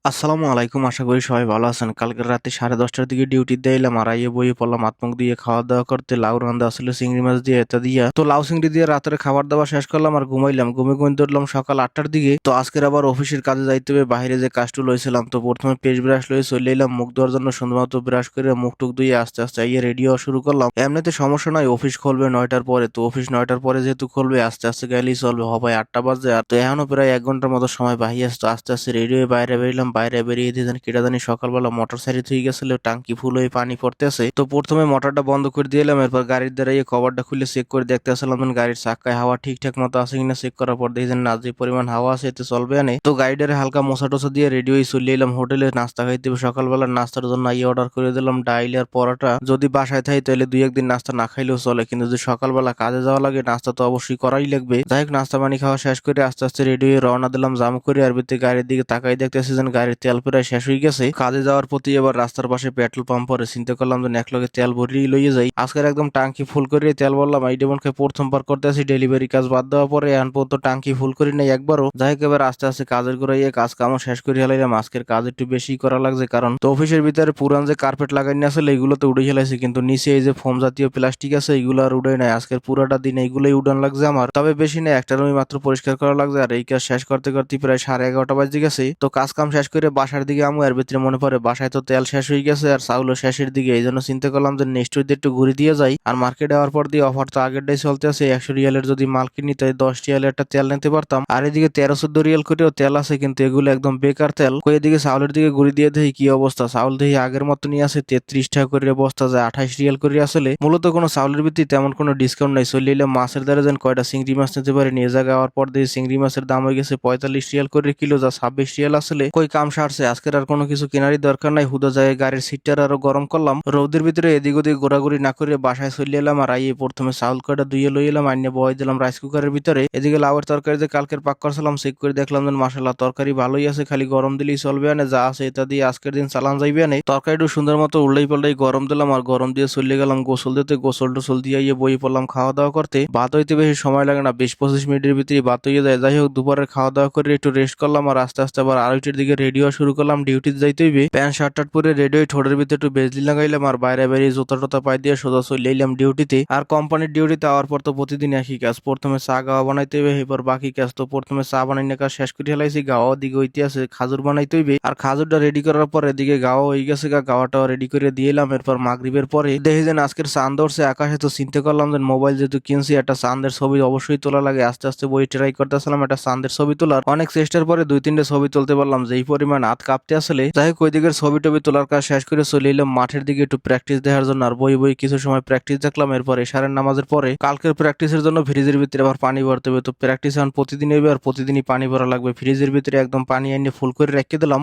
আসসালামু আলাইকুম। আশা করি সবাই ভালো আছেন। কালকে রাতে 10:30টার দিকে ডিউটিতে এলাম আর আইয়ে বইয়ে পড়লাম হাত মুখ দিয়ে খাওয়া দাওয়া করতে। লাউ রান্দা আসলে চিংড়ি মাছ দিয়ে এটা দিয়া তো লাউ চিংড়ি দিয়ে রাতের খাবার দাবার শেষ করলাম আর ঘুমাইলাম। ঘুমিয়ে উঠলাম সকাল 8টার দিকে। তো আজকের আবার অফিসের কাজে যাইতে হবে। বাইরে যে কাজটু লইছিলাম, তো প্রথমে পেস্ট ব্রাশ লয়ে চলে এলাম মুখ ধোয়ার জন্য। সুন্দর মতো ব্রাশ করে মুখ টুক ধুয়ে আস্তে আস্তে আইয়ে রেডি হওয়া শুরু করলাম। এমনিতে সমস্যা নাই, অফিস খুলবে 9টার পরে। তো অফিস 9টার পরে যেহেতু খুলবে আস্তে আস্তে গেলেই চলবে। হয় 8টা বাজে আর তো এখনো প্রায় 1 ঘন্টার মতো সময় বাহি আছে। তো আস্তে আস্তে রেডি হয়ে বাইরে বেরিলাম। বাইরে বেরিয়ে দিয়ে কেটা জানি সকালবেলা মোটর সাইড হয়ে গেছিল, টাঙ্কি ফুল হয়ে পানি পড়তেছে। তো প্রথমে মোটরটা বন্ধ করে দিলাম, এরপর গাড়ির দ্বারাই কভারটা খুলে চেক করে দেখতে আসলাম গাড়ির চাকায় হাওয়া ঠিকঠাক মতো আছে কিনা। চেক করার পর দেখি যে না, যে পরিমাণ হাওয়া আছে এতে চলবে না। তো গাড়িটারে হালকা মোছা টোছা দিয়ে রেডি হয়ে চলে এলাম হোটেলে নাস্তা খাইতে। সকালবেলার নাস্তার জন্য অর্ডার করে দিলাম ডাইল আর পরোটা। যদি বাসায় থাই তাহলে 2-1 দিন নাস্তা না খাইলেও চলে, কিন্তু যদি সকালবেলা কাজে যাওয়া লাগে নাস্তা তো অবশ্যই করাই লাগবে। যাই হোক, নাস্তা পানি খাওয়া শেষ করে আস্তে আস্তে রেডি হয়ে রওনা দিলাম জাম করে। আর ভিতরে গাড়ির দিকে তাকাই দেখতেছি যে গাড়ির তেল প্রায় শেষ হয়ে গেছে। কাজে যাওয়ার প্রতি এবার রাস্তার পাশে পেট্রোল পাম্প পরে চিন্তা করলাম যে একলগে তেল ভরিয়ে লইয়ে যাই। আজকের একদম টাঙ্কি ফুল করে তেল বললাম। এই ডেমনকে প্রথমবার করতে আসি, ডেলিভারি কাজ বাদ দেওয়ার পরে এখন পর্যন্ত টাঙ্কি ফুল করি নাই একবারও। যাই হোক, এবার আস্তে আস্তে কাজের করে কাজ কামও শেষ করে হেলাইলাম। আজকের কাজ একটু বেশি করা লাগছে, কারণ তো অফিসের ভিতরে পুরান যে কার্পেট লাগাইনি আসলে এইগুলোতে উড়ে হেলাইছে, কিন্তু নিচে এই যে ফোম জাতীয় প্লাস্টিক আছে এইগুলো আর উড়ে নাই। আজকের পুরাটা দিন এইগুলোই উড়ান লাগছে আমার। তবে বেশি না, একটা রুমই মাত্র পরিষ্কার করা লাগছে। আর এই কাজ শেষ করতে করতে প্রায় 11:30 বাজে গেছে। তো কাজ কাম শেষ করে বাসার দিকে আমু। এর ভিতরে মনে পড়ে বাসায় তো তেল শেষ হয়ে গেছে আর চাউলও শেষের দিকে। এই জন্য চিন্তা করলাম যে নেক্সট উইক একটু ঘুরে দিয়ে যাই। আর মার্কেটে যাওয়ার পর দিয়ে অফার তো আগেরটাই চলতে আছে। 100 রিয়ালের যদি মাল কিনি তাই 10 রিয়ালের একটা তেল নিতে পারতাম। আর এদিকে 13-14 রিয়াল করেও তেল আছে, কিন্তু এগুলো একদম বেকার তেল। কই এদিকে চাউলের দিকে ঘুরে দিয়ে দেখি কি অবস্থা। চাউল দেখি আগের মতনই আছে, 33 টাকা করে বস্তা, যায় 28 রিয়াল করে। আসলে মূলত কোনো চাউলের ভিত্তি তেমন কোনো ডিসকাউন্ট নাই। চলে এলাম মাছের দ্বারা যেন কয়টা চিংড়ি মাছ নিতে পারে নিয়ে জায়গা। হওয়ার পর দিয়ে চিংড়ি মাছের দাম হয়ে গেছে 45 রিয়াল করে কিলো, যা 26 রিয়াল। আসলে কই কাম সারছে, আজকের আর কোনো কিছু কেনারই দরকার নাই। হুদা যায় গাড়ির সিটটার আরো গরম করলাম। রোদের ভিতরে এদিক ওদিক ঘোরাঘুরি না করে বাসায় চলে এলাম। আর আইয়ে প্রথমে চাউল কয়টা ধুয়ে লই এলাম, আইনে বয় দিলাম রাইস কুকারের ভিতরে। এদিকে লাউয়ের তরকারি যে কালকের পাক করছিলাম চেক করে দেখলাম যে মাশাআল্লাহ তরকারি ভালোই আছে, খালি গরম দিলেই চলবে না। যা আছে এটা দিয়ে আজকের দিন চালান যাইবে না। তরকারিটা সুন্দর মতো উল্টাই পাল্টাই গরম দিলাম আর গরম দিয়ে চলে গেলাম গোসল দিতে। গোসল টোসল দিয়ে ইয়ে বই পড়লাম খাওয়া দাওয়া করতে। ভাত হইতে বেশি সময় লাগে না, 20-25 মিনিটের ভিতরে ভাত হয়ে যায়। যাই হোক, দুপুরের খাওয়া দাওয়া করে একটু রেস্ট করলাম আর আস্তে আস্তে আবার 2:30টার দিকে রেডি হওয়া শুরু করলাম। ডিউটিতে যাইতে হইবে। প্যান্ট শার্ট টার্ট পরে রেডি হয়ে ঠোঁটের ভিতরে একটু বেজলি লাগাইলাম আর বাইরে বেরিয়ে জুতা টোতা পাই দিয়ে সোজা চলে এলাম ডিউটিতে। আর কোম্পানির ডিউটিতে আওয়ার পর তো প্রতিদিন একই কাজ। প্রথমে চা গাওয়া বানাইতে হইবে, এরপর বাকি কাজ। তো প্রথমে চা বানাইনে কাজ শেষ করে হেলাইছি। গাওয়া দিকে হইতে আছে খাজুর বানাইতে হইবে। আর খাজুরটা রেডি করার পর এদিকে গাওয়া হয়ে গেছে, গাওয়াটাও রেডি করে দিয়ে এলাম। এরপর মাগরিবের পরে দেখি যে আজকের চাঁদ ধরছে আকাশে। তো চিন্তা করলাম যে মোবাইল যেহেতু কিনছি, একটা চাঁদের ছবি অবশ্যই তোলা লাগে। আস্তে আস্তে বই ট্রাই করতেছিলাম একটা চাঁদের ছবি তোলার। অনেক চেষ্টার পরে 2-3টে ছবি তুলতে পারলাম, যেই পরিমাণ হাত কাঁপতে আসলে। যাই হোক, ওই দিকের ছবি টবি তোলার কাজ শেষ করে চলে এলাম মাঠের দিকে একটু প্র্যাকটিস দেখার জন্য। আর বই বই কিছু সময় প্র্যাকটিস দেখলাম। এরপর এশারের নামাজের পরে কালকের প্র্যাকটিসের জন্য ফ্রিজের ভিতরে আবার পানি ভরতে হবে। তো প্র্যাকটিস এখন প্রতিদিন হবে আর প্রতিদিনই পানি ভরা লাগবে। ফ্রিজের ভিতরে একদম পানি এনে ফুল করে রেখে দিলাম।